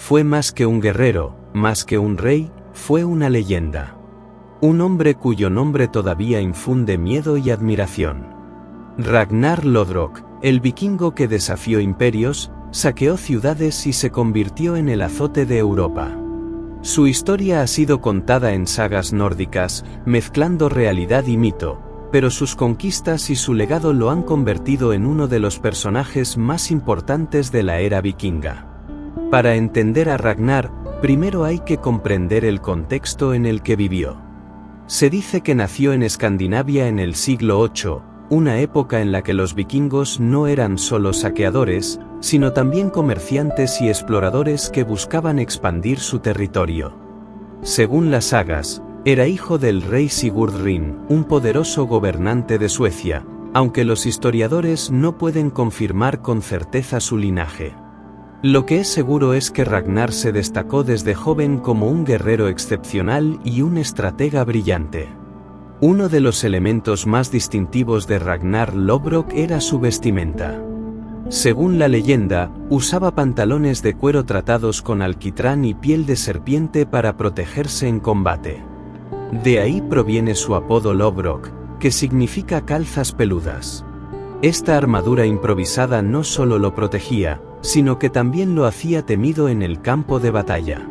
Fue más que un guerrero, más que un rey, fue una leyenda. Un hombre cuyo nombre todavía infunde miedo y admiración. Ragnar Lodbrok, el vikingo que desafió imperios, saqueó ciudades y se convirtió en el azote de Europa. Su historia ha sido contada en sagas nórdicas, mezclando realidad y mito, pero sus conquistas y su legado lo han convertido en uno de los personajes más importantes de la era vikinga. Para entender a Ragnar, primero hay que comprender el contexto en el que vivió. Se dice que nació en Escandinavia en el siglo VIII, una época en la que los vikingos no eran solo saqueadores, sino también comerciantes y exploradores que buscaban expandir su territorio. Según las sagas, era hijo del rey Sigurdrin, un poderoso gobernante de Suecia, aunque los historiadores no pueden confirmar con certeza su linaje. Lo que es seguro es que Ragnar se destacó desde joven como un guerrero excepcional y un estratega brillante. Uno de los elementos más distintivos de Ragnar Lodbrok era su vestimenta. Según la leyenda, usaba pantalones de cuero tratados con alquitrán y piel de serpiente para protegerse en combate. De ahí proviene su apodo Lodbrok, que significa calzas peludas. Esta armadura improvisada no solo lo protegía, sino que también lo hacía temido en el campo de batalla.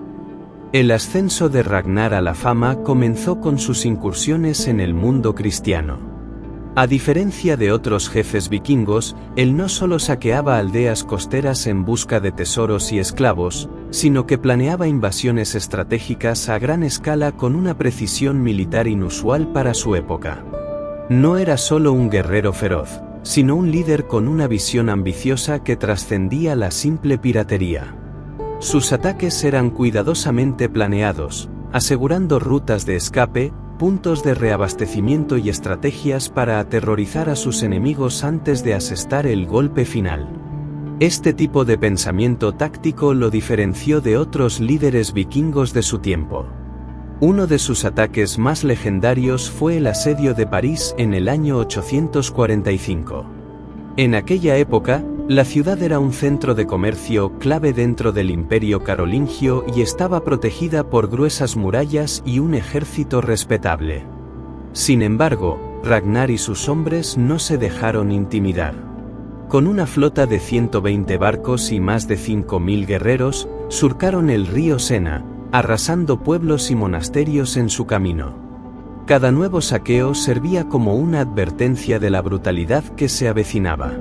El ascenso de Ragnar a la fama comenzó con sus incursiones en el mundo cristiano. A diferencia de otros jefes vikingos, él no solo saqueaba aldeas costeras en busca de tesoros y esclavos, sino que planeaba invasiones estratégicas a gran escala con una precisión militar inusual para su época. No era solo un guerrero feroz, sino un líder con una visión ambiciosa que trascendía la simple piratería. Sus ataques eran cuidadosamente planeados, asegurando rutas de escape, puntos de reabastecimiento y estrategias para aterrorizar a sus enemigos antes de asestar el golpe final. Este tipo de pensamiento táctico lo diferenció de otros líderes vikingos de su tiempo. Uno de sus ataques más legendarios fue el asedio de París en el año 845. En aquella época, la ciudad era un centro de comercio clave dentro del Imperio Carolingio y estaba protegida por gruesas murallas y un ejército respetable. Sin embargo, Ragnar y sus hombres no se dejaron intimidar. Con una flota de 120 barcos y más de 5.000 guerreros, surcaron el río Sena, arrasando pueblos y monasterios en su camino. Cada nuevo saqueo servía como una advertencia de la brutalidad que se avecinaba.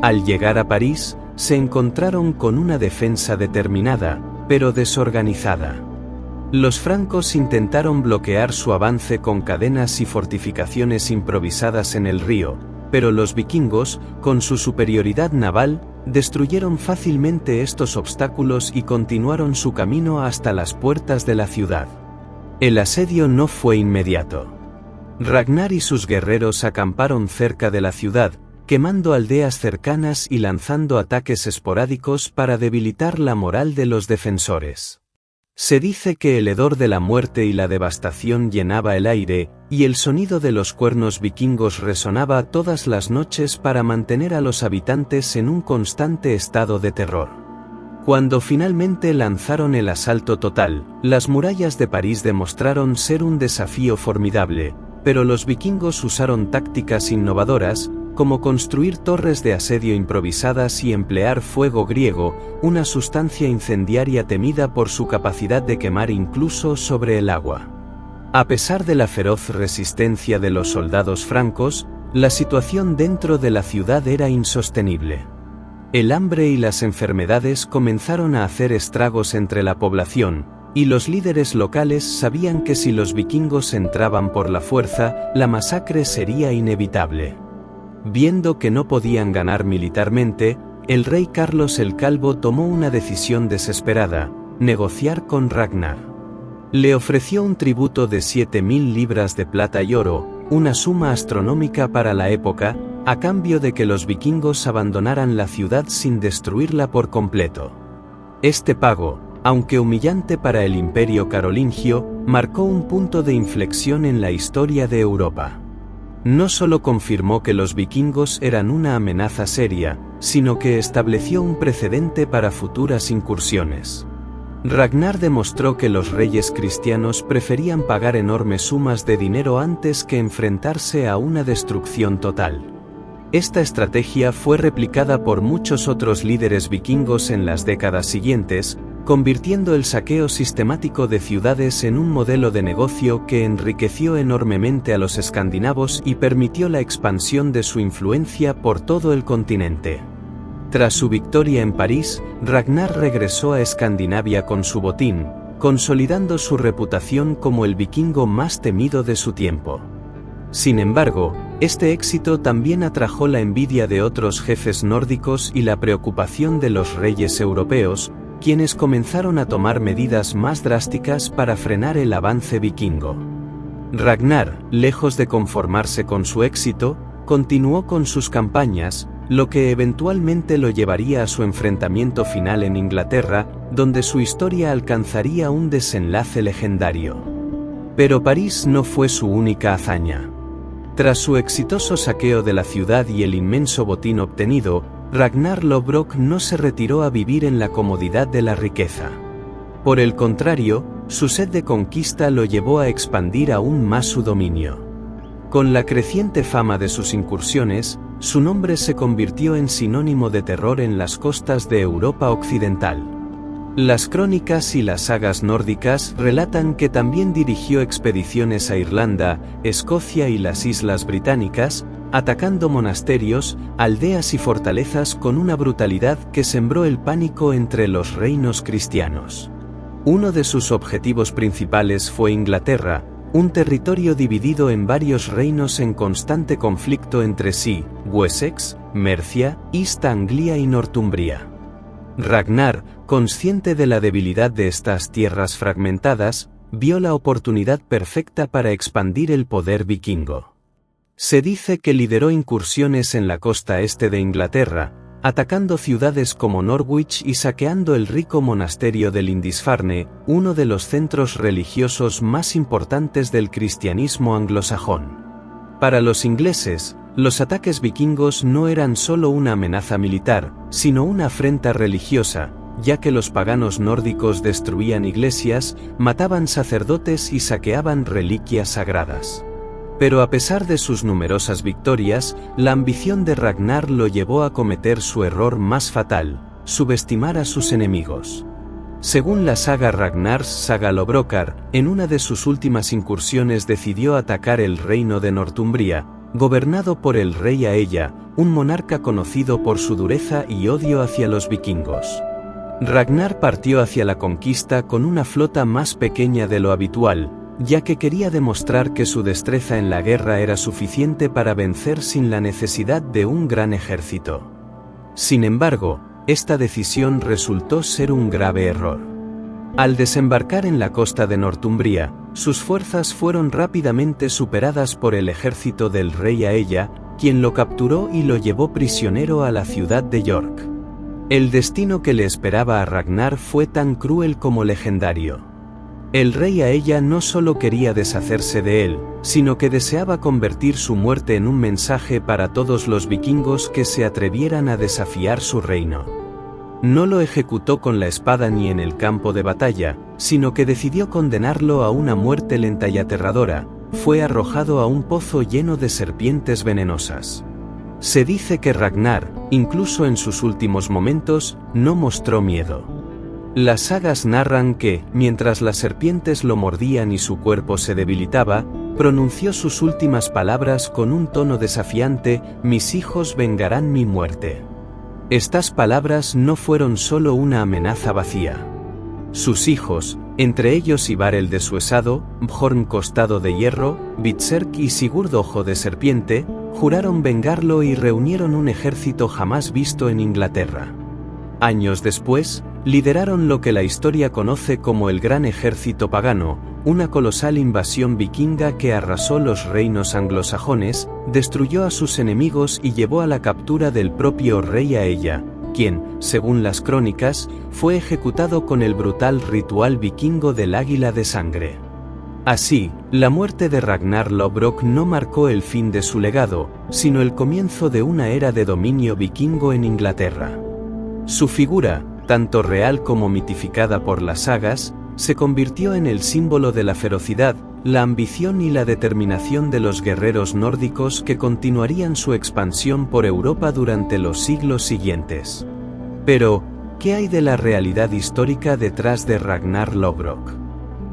Al llegar a París, se encontraron con una defensa determinada, pero desorganizada. Los francos intentaron bloquear su avance con cadenas y fortificaciones improvisadas en el río, pero los vikingos, con su superioridad naval, destruyeron fácilmente estos obstáculos y continuaron su camino hasta las puertas de la ciudad. El asedio no fue inmediato. Ragnar y sus guerreros acamparon cerca de la ciudad, quemando aldeas cercanas y lanzando ataques esporádicos para debilitar la moral de los defensores. Se dice que el hedor de la muerte y la devastación llenaba el aire, y el sonido de los cuernos vikingos resonaba todas las noches para mantener a los habitantes en un constante estado de terror. Cuando finalmente lanzaron el asalto total, las murallas de París demostraron ser un desafío formidable, pero los vikingos usaron tácticas innovadoras, como construir torres de asedio improvisadas y emplear fuego griego, una sustancia incendiaria temida por su capacidad de quemar incluso sobre el agua. A pesar de la feroz resistencia de los soldados francos, la situación dentro de la ciudad era insostenible. El hambre y las enfermedades comenzaron a hacer estragos entre la población, y los líderes locales sabían que si los vikingos entraban por la fuerza, la masacre sería inevitable. Viendo que no podían ganar militarmente, el rey Carlos el Calvo tomó una decisión desesperada: negociar con Ragnar. Le ofreció un tributo de 7.000 libras de plata y oro, una suma astronómica para la época, a cambio de que los vikingos abandonaran la ciudad sin destruirla por completo. Este pago, aunque humillante para el Imperio Carolingio, marcó un punto de inflexión en la historia de Europa. No solo confirmó que los vikingos eran una amenaza seria, sino que estableció un precedente para futuras incursiones. Ragnar demostró que los reyes cristianos preferían pagar enormes sumas de dinero antes que enfrentarse a una destrucción total. Esta estrategia fue replicada por muchos otros líderes vikingos en las décadas siguientes, convirtiendo el saqueo sistemático de ciudades en un modelo de negocio que enriqueció enormemente a los escandinavos y permitió la expansión de su influencia por todo el continente. Tras su victoria en París, Ragnar regresó a Escandinavia con su botín, consolidando su reputación como el vikingo más temido de su tiempo. Sin embargo, este éxito también atrajo la envidia de otros jefes nórdicos y la preocupación de los reyes europeos, quienes comenzaron a tomar medidas más drásticas para frenar el avance vikingo. Ragnar, lejos de conformarse con su éxito, continuó con sus campañas, lo que eventualmente lo llevaría a su enfrentamiento final en Inglaterra, donde su historia alcanzaría un desenlace legendario. Pero París no fue su única hazaña. Tras su exitoso saqueo de la ciudad y el inmenso botín obtenido, Ragnar Lodbrok no se retiró a vivir en la comodidad de la riqueza. Por el contrario, su sed de conquista lo llevó a expandir aún más su dominio. Con la creciente fama de sus incursiones, su nombre se convirtió en sinónimo de terror en las costas de Europa occidental. Las crónicas y las sagas nórdicas relatan que también dirigió expediciones a Irlanda, Escocia y las Islas Británicas, atacando monasterios, aldeas y fortalezas con una brutalidad que sembró el pánico entre los reinos cristianos. Uno de sus objetivos principales fue Inglaterra, un territorio dividido en varios reinos en constante conflicto entre sí, Wessex, Mercia, East Anglia y Northumbria. Ragnar, consciente de la debilidad de estas tierras fragmentadas, vio la oportunidad perfecta para expandir el poder vikingo. Se dice que lideró incursiones en la costa este de Inglaterra, atacando ciudades como Norwich y saqueando el rico monasterio de Lindisfarne, uno de los centros religiosos más importantes del cristianismo anglosajón. Para los ingleses, los ataques vikingos no eran solo una amenaza militar, sino una afrenta religiosa, ya que los paganos nórdicos destruían iglesias, mataban sacerdotes y saqueaban reliquias sagradas. Pero a pesar de sus numerosas victorias, la ambición de Ragnar lo llevó a cometer su error más fatal: subestimar a sus enemigos. Según la saga Ragnar's Saga Lodbrokar, en una de sus últimas incursiones decidió atacar el reino de Northumbria, gobernado por el rey Aella, un monarca conocido por su dureza y odio hacia los vikingos. Ragnar partió hacia la conquista con una flota más pequeña de lo habitual, ya que quería demostrar que su destreza en la guerra era suficiente para vencer sin la necesidad de un gran ejército. Sin embargo, esta decisión resultó ser un grave error. Al desembarcar en la costa de Northumbria, sus fuerzas fueron rápidamente superadas por el ejército del rey Aella, quien lo capturó y lo llevó prisionero a la ciudad de York. El destino que le esperaba a Ragnar fue tan cruel como legendario. El rey Aella no solo quería deshacerse de él, sino que deseaba convertir su muerte en un mensaje para todos los vikingos que se atrevieran a desafiar su reino. No lo ejecutó con la espada ni en el campo de batalla, sino que decidió condenarlo a una muerte lenta y aterradora. Fue arrojado a un pozo lleno de serpientes venenosas. Se dice que Ragnar, incluso en sus últimos momentos, no mostró miedo. Las sagas narran que, mientras las serpientes lo mordían y su cuerpo se debilitaba, pronunció sus últimas palabras con un tono desafiante: «Mis hijos vengarán mi muerte». Estas palabras no fueron solo una amenaza vacía. Sus hijos, entre ellos Ivar el Desuesado, Bjorn Costado de Hierro, Berserk y Sigurd Ojo de Serpiente, juraron vengarlo y reunieron un ejército jamás visto en Inglaterra. Años después, lideraron lo que la historia conoce como el Gran Ejército Pagano, una colosal invasión vikinga que arrasó los reinos anglosajones, destruyó a sus enemigos y llevó a la captura del propio rey Aella, quien, según las crónicas, fue ejecutado con el brutal ritual vikingo del águila de sangre. Así, la muerte de Ragnar Lodbrok no marcó el fin de su legado, sino el comienzo de una era de dominio vikingo en Inglaterra. Su figura, tanto real como mitificada por las sagas, se convirtió en el símbolo de la ferocidad, la ambición y la determinación de los guerreros nórdicos que continuarían su expansión por Europa durante los siglos siguientes. Pero, ¿qué hay de la realidad histórica detrás de Ragnar Lodbrok?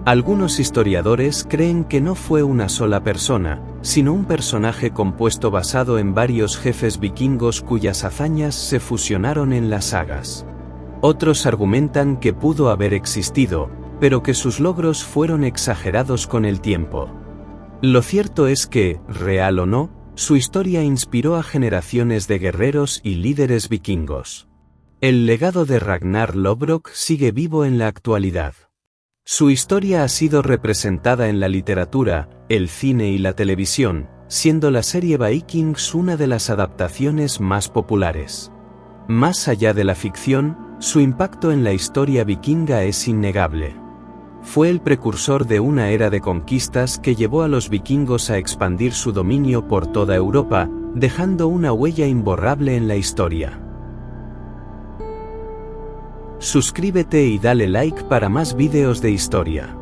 Algunos historiadores creen que no fue una sola persona, sino un personaje compuesto basado en varios jefes vikingos cuyas hazañas se fusionaron en las sagas. Otros argumentan que pudo haber existido, pero que sus logros fueron exagerados con el tiempo. Lo cierto es que, real o no, su historia inspiró a generaciones de guerreros y líderes vikingos. El legado de Ragnar Lodbrok sigue vivo en la actualidad. Su historia ha sido representada en la literatura, el cine y la televisión, siendo la serie Vikings una de las adaptaciones más populares. Más allá de la ficción, su impacto en la historia vikinga es innegable. Fue el precursor de una era de conquistas que llevó a los vikingos a expandir su dominio por toda Europa, dejando una huella imborrable en la historia. Suscríbete y dale like para más vídeos de historia.